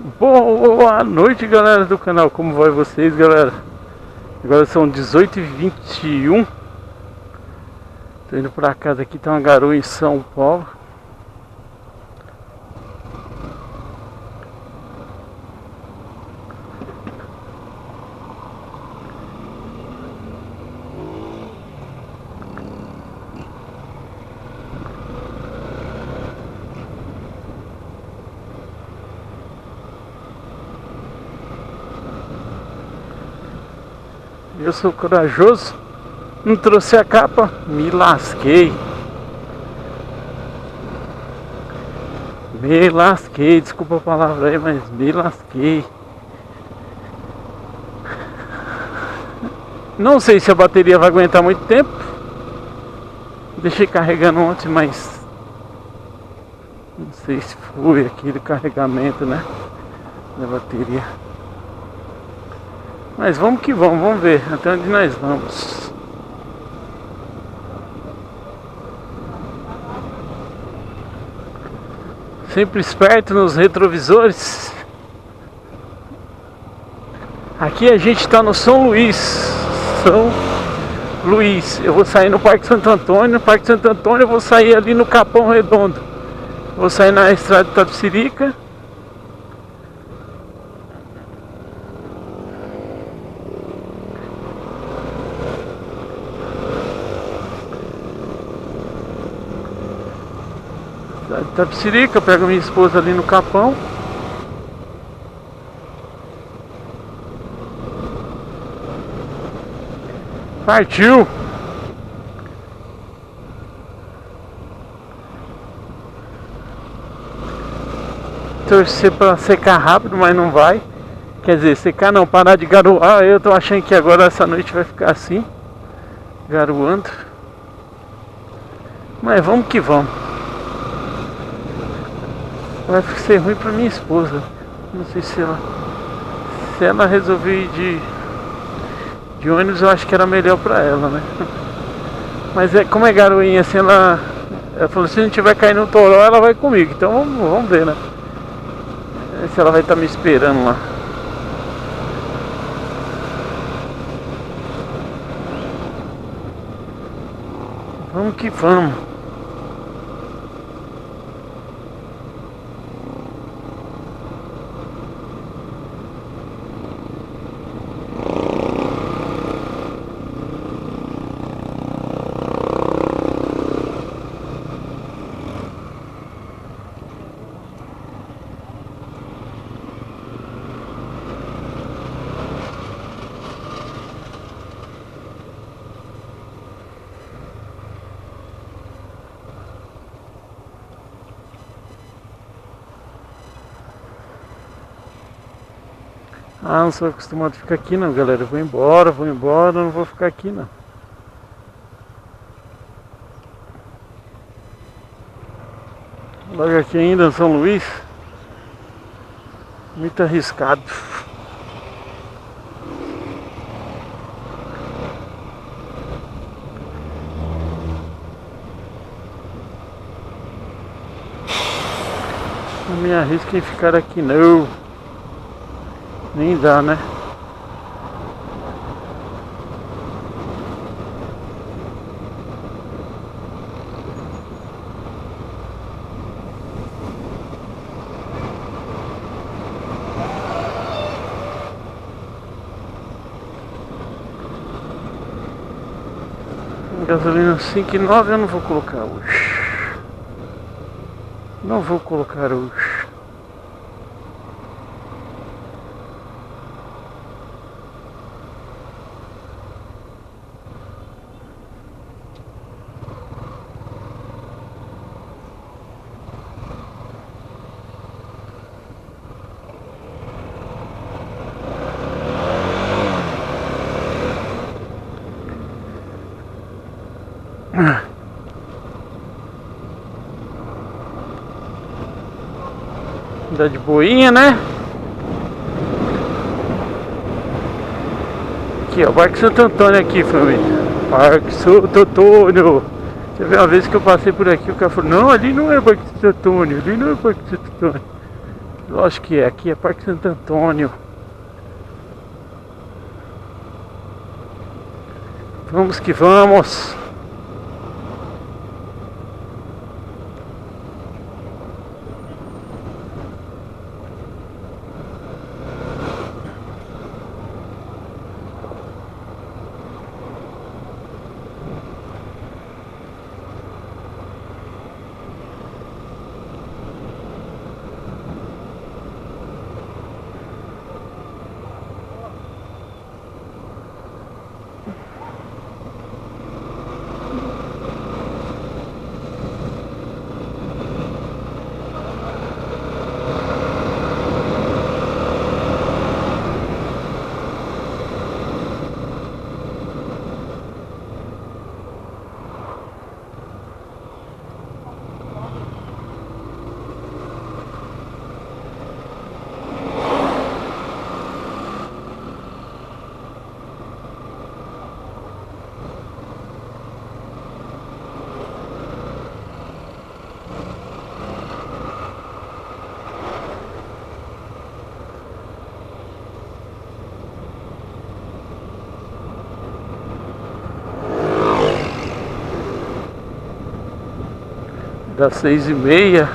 Boa noite, galera do canal, como vai vocês, galera? Agora são 18h21. Tô indo pra casa aqui, tá uma garoa em São Paulo. Eu sou corajoso, não trouxe a capa, me lasquei. Me lasquei, desculpa a palavra aí, mas me lasquei. Não sei se a bateria vai aguentar muito tempo. Deixei carregando ontem, mas não sei se foi aquele carregamento, né, da bateria. Mas vamos que vamos ver até onde nós vamos. Sempre esperto nos retrovisores. Aqui a gente está no São Luís. São Luís. Eu vou sair no Parque Santo Antônio. No Parque Santo Antônio eu vou sair ali no Capão Redondo. Vou sair na estrada de Itapecerica. Itapecerica, pego minha esposa ali no Capão. Partiu! Torcer pra secar rápido, mas não vai. Quer dizer, secar não, parar de garoar. Eu tô achando que agora essa noite vai ficar assim, garoando. Mas vamos que vamos. Vai ser ruim pra minha esposa. Não sei se ela resolver ir de ônibus, eu acho que era melhor pra ela, né? Mas como é garoinha assim, ela falou, se a gente vai cair no toró, ela vai comigo. Então vamos ver, né? Se ela vai estar me esperando lá. Vamos que vamos. Ah, não sou acostumado a ficar aqui não, galera. Eu vou embora, não vou ficar aqui não. Logo aqui ainda em São Luís. Muito arriscado. Não me arrisco em ficar aqui não. Nem dá, né? Gasolina 5,9 eu não vou colocar hoje. Não vou colocar hoje. Andar de boinha, né? Aqui, ó, Parque Santo Antônio aqui, família. Parque Santo Antônio. Você vê, uma vez que eu passei por aqui, o cara falou, não, ali não é Parque Santo Antônio, ali não é Parque Santo Antônio. Lógico que é, aqui é Parque Santo Antônio. Vamos que vamos. Das 6h30.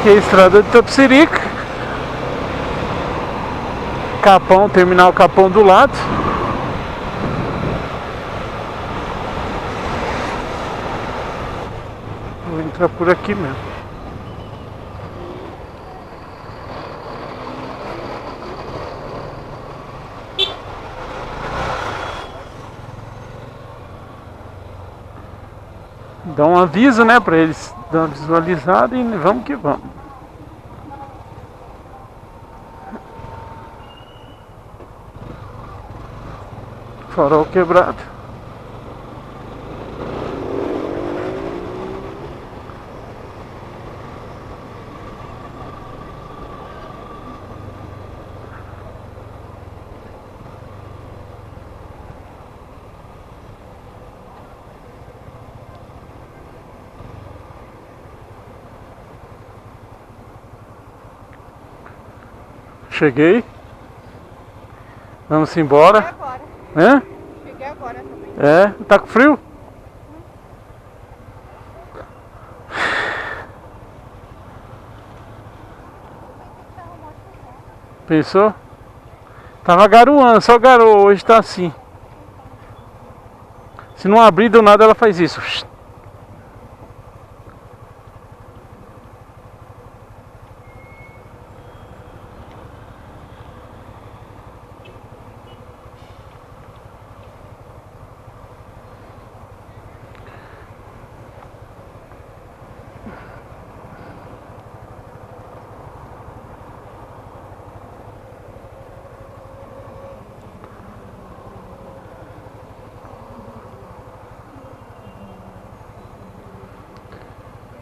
Aqui é a estrada de Itapecerica. Capão, terminal Capão do lado. Vou entrar por aqui mesmo. Dá um aviso, né, pra eles dar uma visualizada e vamos que vamos. Farol quebrado. Cheguei. Vamos embora. Cheguei agora. Hã? Cheguei agora também. É? Tá com frio? Pensou? Tava garoando, só garoa, hoje tá assim. Se não abrir do nada ela faz isso.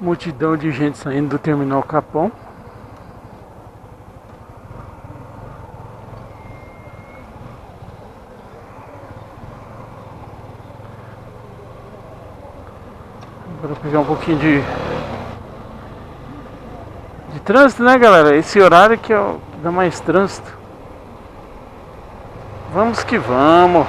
Multidão de gente saindo do terminal Capão. Agora pegar um pouquinho de trânsito, né, galera? Esse horário que é o que dá mais trânsito. Vamos que vamos.